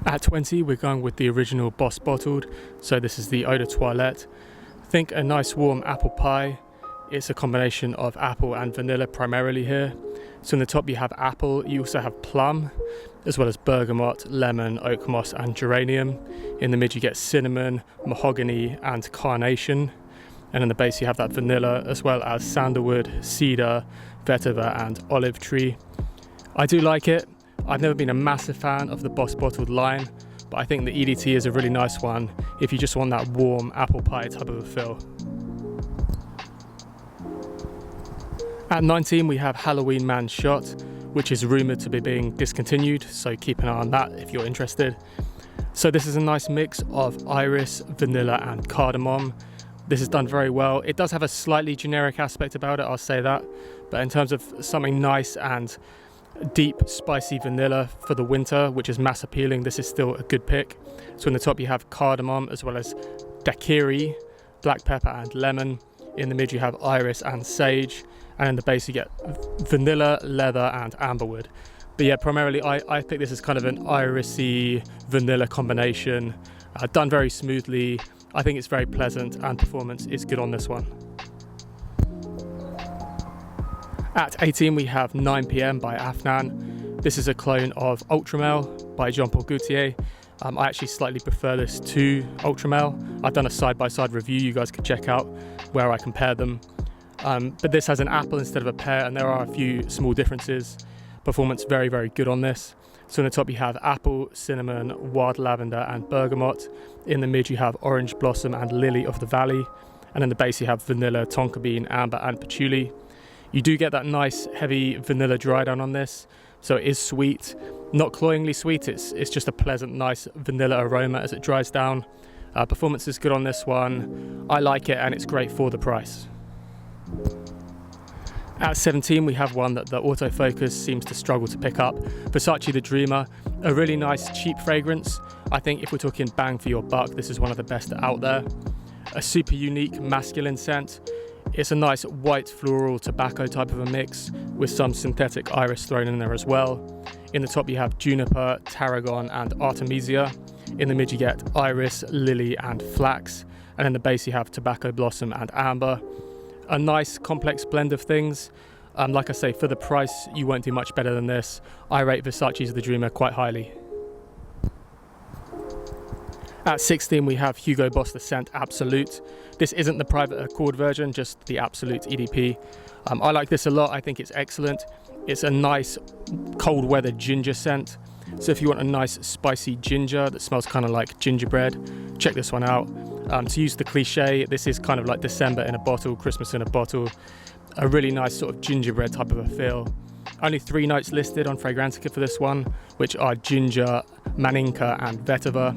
At 20, we're going with the original Boss bottled, so this is the Eau de Toilette. Think a nice warm apple pie. It's a combination of apple and vanilla primarily here. So in the top you have apple, you also have plum, as well as bergamot, lemon, oak moss and geranium. In the mid you get cinnamon, mahogany and carnation. And in the base you have that vanilla, as well as sandalwood, cedar, vetiver and olive tree. I do like it. I've never been a massive fan of the Boss bottled line, but I think the EDT is a really nice one if you just want that warm apple pie type of a feel. At 19 we have Halloween Man Shot, which is rumoured to be being discontinued, so keep an eye on that if you're interested. So this is a nice mix of iris, vanilla and cardamom. This is done very well. It does have a slightly generic aspect about it, I'll say that, but in terms of something nice and deep spicy vanilla for the winter, which is mass appealing, this is still a good pick. So in the top you have cardamom, as well as daiquiri, black pepper and lemon. In the mid you have iris and sage, and in the base you get vanilla, leather and amberwood. But yeah, primarily I pick this as kind of an irisy vanilla combination, done very smoothly. I think it's very pleasant and performance is good on this one. At 18 we have 9 PM by Afnan. This is a clone of Ultramel by Jean-Paul Gaultier. I actually slightly prefer this to Ultramel. I've done a side-by-side review you guys could check out where I compare them. But this has an apple instead of a pear, and there are a few small differences. Performance very, very good on this. So in the top you have apple, cinnamon, wild lavender and bergamot. In the mid you have orange blossom and lily of the valley. And in the base you have vanilla, tonka bean, amber and patchouli. You do get that nice heavy vanilla dry down on this, so it is sweet. Not cloyingly sweet, it's just a pleasant, nice vanilla aroma as it dries down. Performance is good on this one. I like it and it's great for the price. At 17 we have one that the autofocus seems to struggle to pick up. Versace The Dreamer, a really nice cheap fragrance. I think if we're talking bang for your buck, this is one of the best out there. A super unique masculine scent. It's a nice white floral tobacco type of a mix with some synthetic iris thrown in there as well. In the top you have juniper, tarragon and artemisia. In the mid you get iris, lily and flax. And in the base you have tobacco blossom and amber. A nice complex blend of things. Like I say, for the price you won't do much better than this. I rate Versace's The Dreamer quite highly. At 16 we have Hugo Boss The Scent Absolute. This isn't the private accord version, just the Absolute EDP. I like this a lot, I think it's excellent. It's a nice cold weather ginger scent. So if you want a nice spicy ginger that smells kind of like gingerbread, check this one out. To use the cliche, this is kind of like December in a bottle, Christmas in a bottle. A really nice sort of gingerbread type of a feel. Only 3 notes listed on Fragrantica for this one, which are ginger, maninka and vetiver.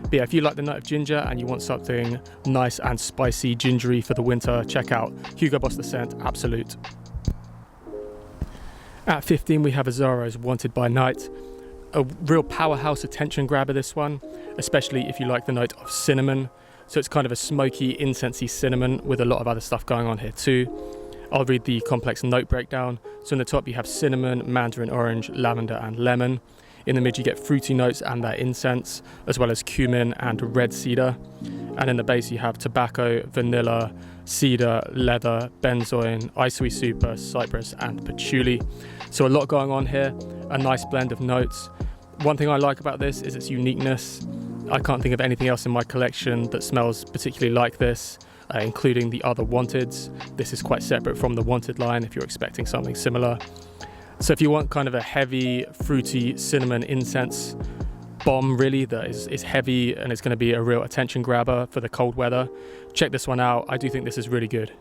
But yeah, if you like the note of ginger and you want something nice and spicy, gingery for the winter, check out Hugo Boss The Scent Absolute. At 15 we have Azzaro's Wanted by Night. A real powerhouse attention grabber, this one, especially if you like the note of cinnamon. So it's kind of a smoky, incensey cinnamon with a lot of other stuff going on here too. I'll read the complex note breakdown. So in the top you have cinnamon, mandarin orange, lavender and lemon. In the mid you get fruity notes and that incense, as well as cumin and red cedar. And in the base you have tobacco, vanilla, cedar, leather, benzoin, isoe super, cypress and patchouli. So a lot going on here, a nice blend of notes. One thing I like about this is its uniqueness. I can't think of anything else in my collection that smells particularly like this, including the other Wanteds. This is quite separate from the Wanted line if you're expecting something similar. So if you want kind of a heavy, fruity cinnamon incense bomb really that is heavy and it's going to be a real attention grabber for the cold weather, check this one out. I do think this is really good.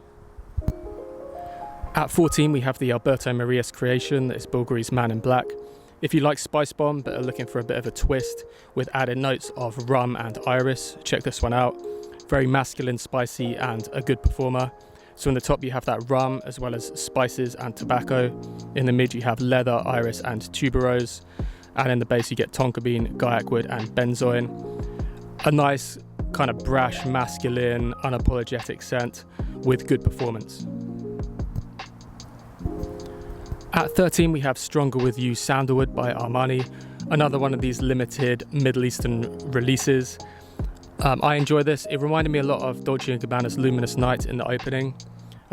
At 14 we have the Alberto Marias creation, that is Bvlgari Man In Black. If you like Spicebomb but are looking for a bit of a twist with added notes of rum and iris, check this one out. Very masculine, spicy and a good performer. So in the top you have that rum as well as spices and tobacco. In the mid you have leather, iris and tuberose. And in the base you get tonka bean, guaiac wood and benzoin. A nice kind of brash, masculine, unapologetic scent with good performance. At 13 we have Stronger With You Sandalwood by Armani. Another one of these limited Middle Eastern releases. I enjoy this. It reminded me a lot of Dolce & Gabbana's Luminous Night in the opening.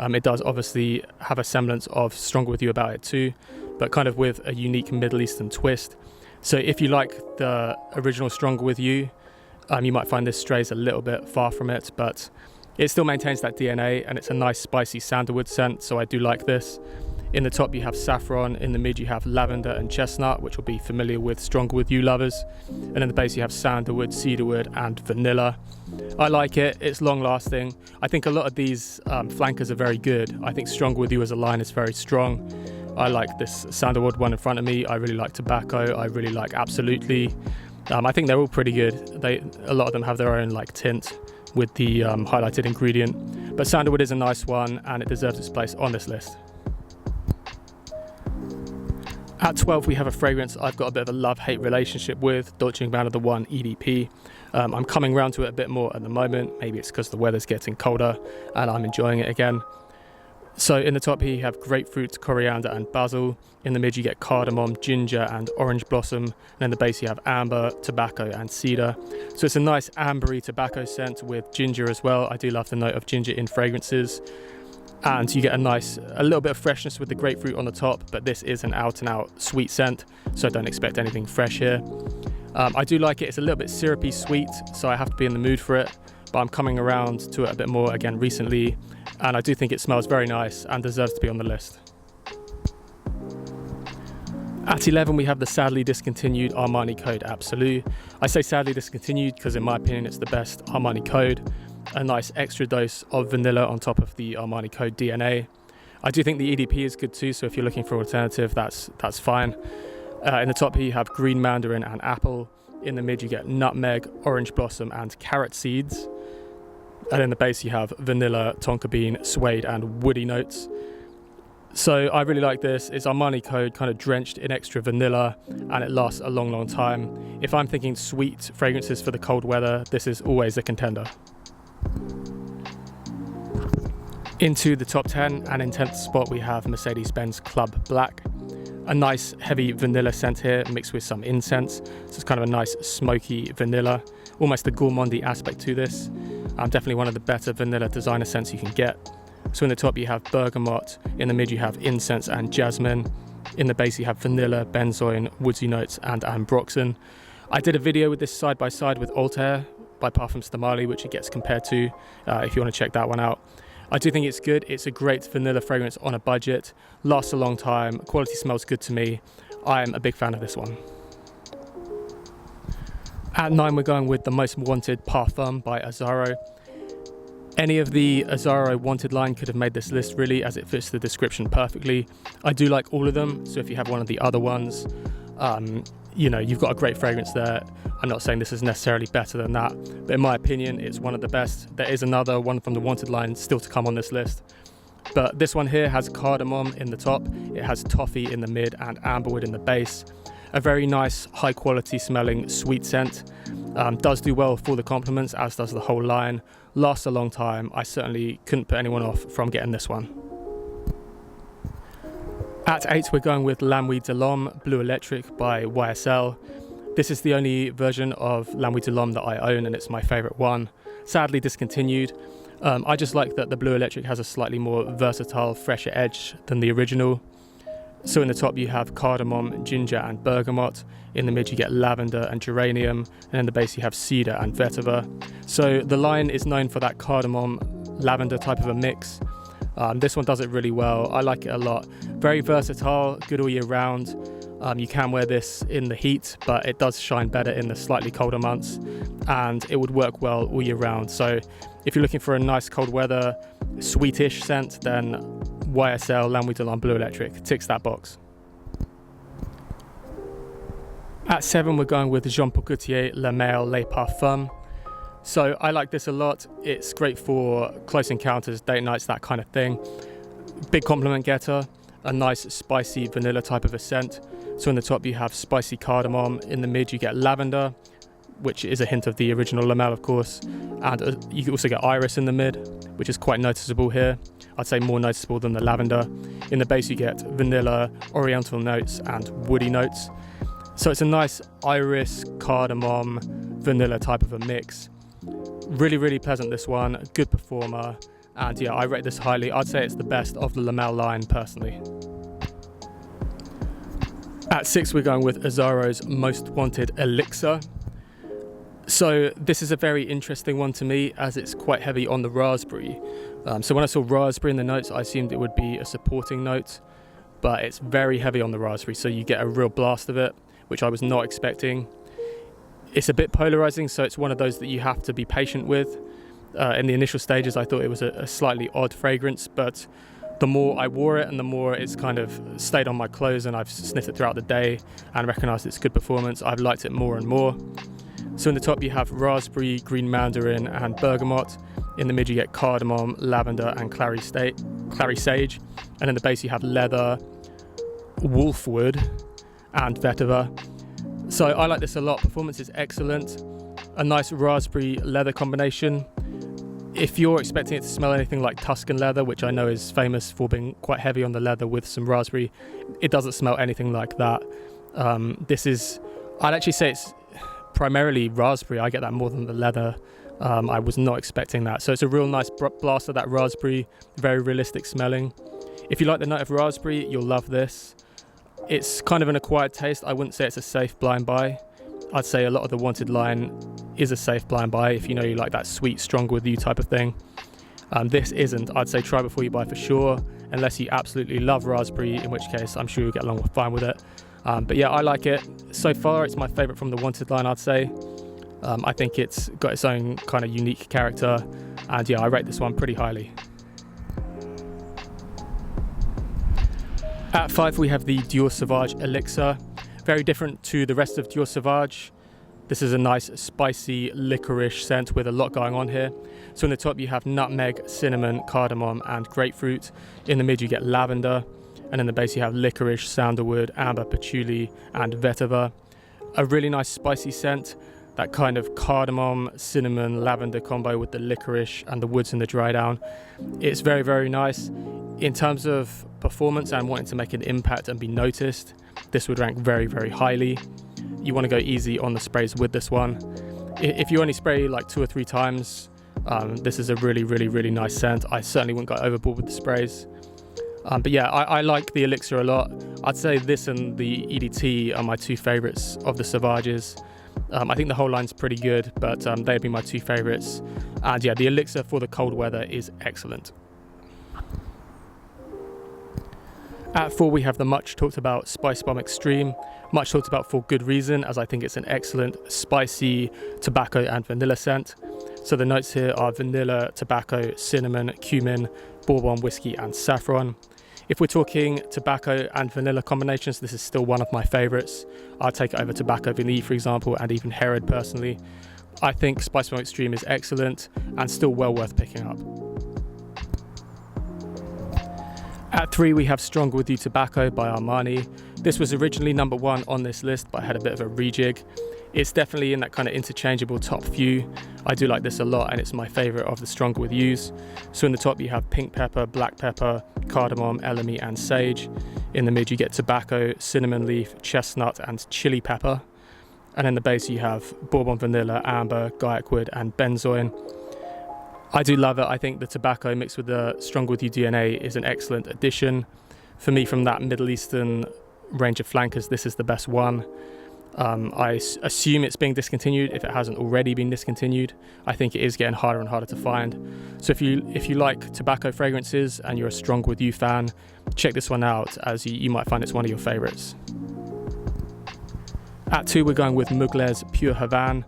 It does obviously have a semblance of Stronger With You about it too, but kind of with a unique Middle Eastern twist. So if you like the original Stronger With You, you might find this strays a little bit far from it, but it still maintains that DNA, and it's a nice spicy sandalwood scent, so I do like this. In the top you have saffron, in the mid you have lavender and chestnut, which will be familiar with Stronger With You lovers, and in the base you have sandalwood, cedarwood and vanilla. I like it, it's long lasting. I think a lot of these flankers are very good. I think Stronger With You as a line is very strong. I like this sandalwood one in front of me. I really like Tobacco. I really like Absolutely. I think they're all pretty good. A lot of them have their own like tint with the highlighted ingredient. But sandalwood is a nice one and it deserves its place on this list. At 12 we have a fragrance I've got a bit of a love-hate relationship with, Dolce & Gabbana The One EDP. I'm coming around to it a bit more at the moment. Maybe it's because the weather's getting colder and I'm enjoying it again. So in the top here you have grapefruit, coriander and basil. In the mid you get cardamom, ginger and orange blossom. And in the base you have amber, tobacco and cedar. So it's a nice ambery tobacco scent with ginger as well. I do love the note of ginger in fragrances. And you get a little bit of freshness with the grapefruit on the top, but this is an out and out sweet scent, so don't expect anything fresh here. I do like it. It's a little bit syrupy sweet, so I have to be in the mood for it, but I'm coming around to it a bit more again recently, and I do think it smells very nice and deserves to be on the list. At 11 we have the sadly discontinued Armani Code Absolu. I say sadly discontinued because in my opinion it's the best Armani Code. A nice extra dose of vanilla on top of the Armani Code DNA. I do think the EDP is good too, so if you're looking for an alternative, that's fine. In the top here you have green mandarin and apple. In the mid you get nutmeg, orange blossom and carrot seeds. And in the base you have vanilla, tonka bean, suede and woody notes. So I really like this. It's Armani Code, kind of drenched in extra vanilla, and it lasts a long, long time. If I'm thinking sweet fragrances for the cold weather, this is always a contender. Into the top 10, and in 10th spot we have Mercedes-Benz Club Black. A nice heavy vanilla scent here mixed with some incense, so it's kind of a nice smoky vanilla, almost a gourmandy aspect to this. Definitely one of the better vanilla designer scents you can get. So in the top you have bergamot, in the mid you have incense and jasmine, in the base you have vanilla, benzoin, woodsy notes and ambroxan. I did a video with this side by side with Altair by Parfum Stamali, which it gets compared to, if you want to check that one out. I do think it's good. It's a great vanilla fragrance on a budget, lasts a long time, quality smells good to me. I am a big fan of this one. At 9 we're going with the most wanted Parfum by Azzaro. Any of the Azzaro wanted line could have made this list really, as it fits the description perfectly. I do like all of them, so if you have one of the other ones, you know, you've got a great fragrance there. I'm not saying this is necessarily better than that, but in my opinion, it's one of the best. There is another one from the wanted line still to come on this list. But this one here has cardamom in the top, it has toffee in the mid and amberwood in the base. A very nice, high quality smelling sweet scent. Does do well for the compliments, as does the whole line. Lasts a long time. I certainly couldn't put anyone off from getting this one. At 8 we're going with La Nuit de l'Homme Bleu Electrique by YSL. This is the only version of La Nuit de l'Homme that I own, and it's my favourite one. Sadly discontinued. I just like that the Bleu Electrique has a slightly more versatile, fresher edge than the original. So in the top you have cardamom, ginger and bergamot. In the mid you get lavender and geranium, and in the base you have cedar and vetiver. So the line is known for that cardamom lavender type of a mix. This one does it really well. I like it a lot. Very versatile, good all year round. You can wear this in the heat, but it does shine better in the slightly colder months, and it would work well all year round. So if you're looking for a nice cold weather, sweetish scent, then YSL La Nuit de l'Homme Bleu Electrique ticks that box. At 7 we're going with Jean Paul Gaultier Le Mail Les Parfums. So I like this a lot. It's great for close encounters, date nights, that kind of thing. Big compliment getter, a nice spicy vanilla type of a scent. So in the top you have spicy cardamom, in the mid you get lavender, which is a hint of the original La Mail of course, and you also get iris in the mid, which is quite noticeable here. I'd say more noticeable than the lavender. In the base you get vanilla, oriental notes and woody notes. So it's a nice iris, cardamom, vanilla type of a mix. Really, really pleasant, this one. Good performer. And yeah, I rate this highly. I'd say it's the best of the Lamel line personally. At 6, we're going with Azzaro's Most Wanted Elixir. So this is a very interesting one to me, as it's quite heavy on the raspberry. So when I saw raspberry in the notes, I assumed it would be a supporting note, but it's very heavy on the raspberry, so you get a real blast of it, which I was not expecting. It's a bit polarizing, so it's one of those that you have to be patient with. In the initial stages, I thought it was a slightly odd fragrance, but the more I wore it and the more it's kind of stayed on my clothes and I've sniffed it throughout the day and recognized its good performance, I've liked it more and more. So in the top you have raspberry, green mandarin and bergamot. In the mid you get cardamom, lavender and clary sage. And in the base you have leather, wolfwood and vetiver. So I like this a lot. Performance is excellent. A nice raspberry leather combination. If you're expecting it to smell anything like Tuscan leather, which I know is famous for being quite heavy on the leather with some raspberry, it doesn't smell anything like that. I'd actually say it's primarily raspberry. I get that more than the leather. I was not expecting that. So it's a real nice blast of that raspberry, very realistic smelling. If you like the note of raspberry, you'll love this. It's kind of an acquired taste. I wouldn't say it's a safe blind buy. I'd say a lot of the Wanted line is a safe blind buy if you know you like that sweet, strong with you type of thing. This isn't. I'd say try before you buy for sure, unless you absolutely love raspberry, in which case I'm sure you'll get along fine with it. But yeah, I like it. So far, it's my favourite from the Wanted line, I'd say. I think it's got its own kind of unique character, and yeah, I rate this one pretty highly. At 5, we have the Dior Sauvage Elixir. Very different to the rest of Dior Sauvage. This is a nice spicy licorice scent with a lot going on here. So in the top you have nutmeg, cinnamon, cardamom and grapefruit. In the mid you get lavender, and in the base you have licorice, sandalwood, amber, patchouli and vetiver. A really nice spicy scent, that kind of cardamom, cinnamon, lavender combo with the licorice and the woods in the dry down. It's very, very nice. In terms of performance and wanting to make an impact and be noticed, this would rank very, very highly. You want to go easy on the sprays with this one. If you only spray like 2 or 3 times, this is a really, really, really nice scent. I certainly wouldn't go overboard with the sprays. But yeah, I like the Elixir a lot. I'd say this and the EDT are my 2 favorites of the Sauvages. I think the whole line's pretty good, but they'd be my 2 favorites. And yeah, the Elixir for the cold weather is excellent. At 4, we have the much talked about Spicebomb Extreme. Much talked about for good reason, as I think it's an excellent spicy tobacco and vanilla scent. So the notes here are vanilla, tobacco, cinnamon, cumin, bourbon whiskey and saffron. If we're talking tobacco and vanilla combinations, this is still one of my favorites. I'll take it over tobacco vanille, for example, and even Herod personally. I think Spicebomb Extreme is excellent and still well worth picking up. At 3, we have Stronger With You Tobacco by Armani. This was originally number 1 on this list, but I had a bit of a rejig. It's definitely in that kind of interchangeable top few. I do like this a lot, and it's my favourite of the Stronger With Yous. So in the top you have pink pepper, black pepper, cardamom, elemi and sage. In the mid you get tobacco, cinnamon leaf, chestnut and chili pepper. And in the base you have bourbon vanilla, amber, guaiac wood and benzoin. I do love it. I think the tobacco mixed with the Stronger With You DNA is an excellent addition. For me, from that Middle Eastern range of flankers, this is the best one. I assume it's being discontinued if it hasn't already been discontinued. I think it is getting harder and harder to find. So if you like tobacco fragrances and you're a Stronger With You fan, check this one out, as you might find it's one of your favorites. At 2, we're going with Mugler's Pure Havane.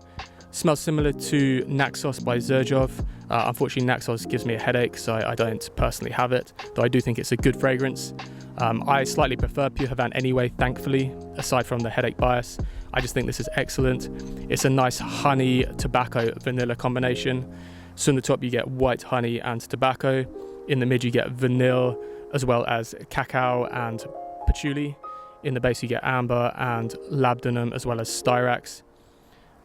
Smells similar to Naxos by Xerjov. Unfortunately, Naxos gives me a headache, so I don't personally have it, though I do think it's a good fragrance. I slightly prefer Pure Havane anyway, thankfully, aside from the headache bias. I just think this is excellent. It's a nice honey, tobacco, vanilla combination. So in the top you get white honey and tobacco. In the mid you get vanilla, as well as cacao and patchouli. In the base you get amber and labdanum, as well as styrax.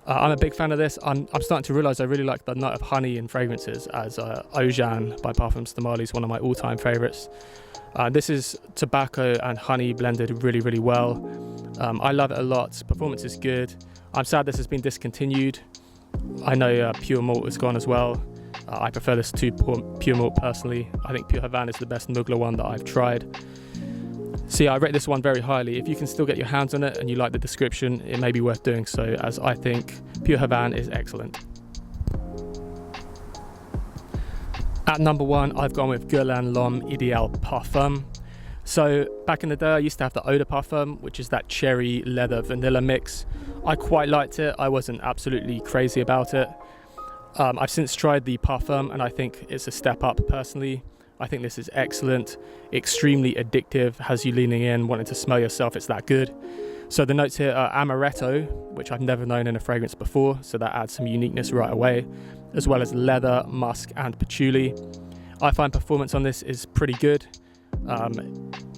I'm a big fan of this. I'm starting to realise I really like the note of honey in fragrances, as Ojan by Parfum Stamali is one of my all-time favourites. This is tobacco and honey blended really, really well. I love it a lot. Performance is good. I'm sad this has been discontinued. I know Pure Malt is gone as well. I prefer this to Pure Malt personally. I think Pure Havane is the best Mugler one that I've tried. So yeah, I rate this one very highly. If you can still get your hands on it and you like the description, it may be worth doing so, as I think Pure Havane is excellent. At number 1, I've gone with Guerlain L'Homme Ideal Parfum. So back in the day, I used to have the Eau de Parfum, which is that cherry, leather, vanilla mix. I quite liked it. I wasn't absolutely crazy about it. I've since tried the Parfum and I think it's a step up personally. I think this is excellent, extremely addictive, has you leaning in, wanting to smell yourself, it's that good. So the notes here are amaretto, which I've never known in a fragrance before, so that adds some uniqueness right away, as well as leather, musk and patchouli. I find performance on this is pretty good.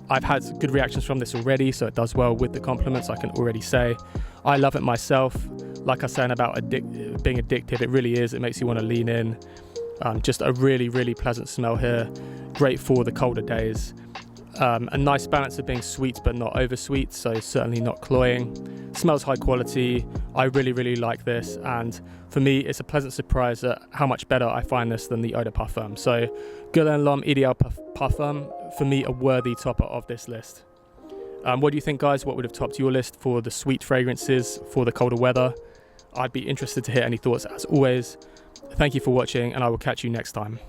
I've had good reactions from this already, so it does well with the compliments, I can already say. I love it myself. Like I was saying about being addictive, it really is. It makes you want to lean in. Just a really, really pleasant smell here. Great for the colder days. A nice balance of being sweet but not over sweet, so certainly not cloying. Smells high quality. I really, really like this, and for me it's a pleasant surprise at how much better I find this than the Eau de Parfum. So Guerlain L'Homme Ideal Parfum, for me a worthy topper of this list. What do you think, guys? What would have topped your list for the sweet fragrances for the colder weather? I'd be interested to hear any thoughts as always. Thank you for watching, and I will catch you next time.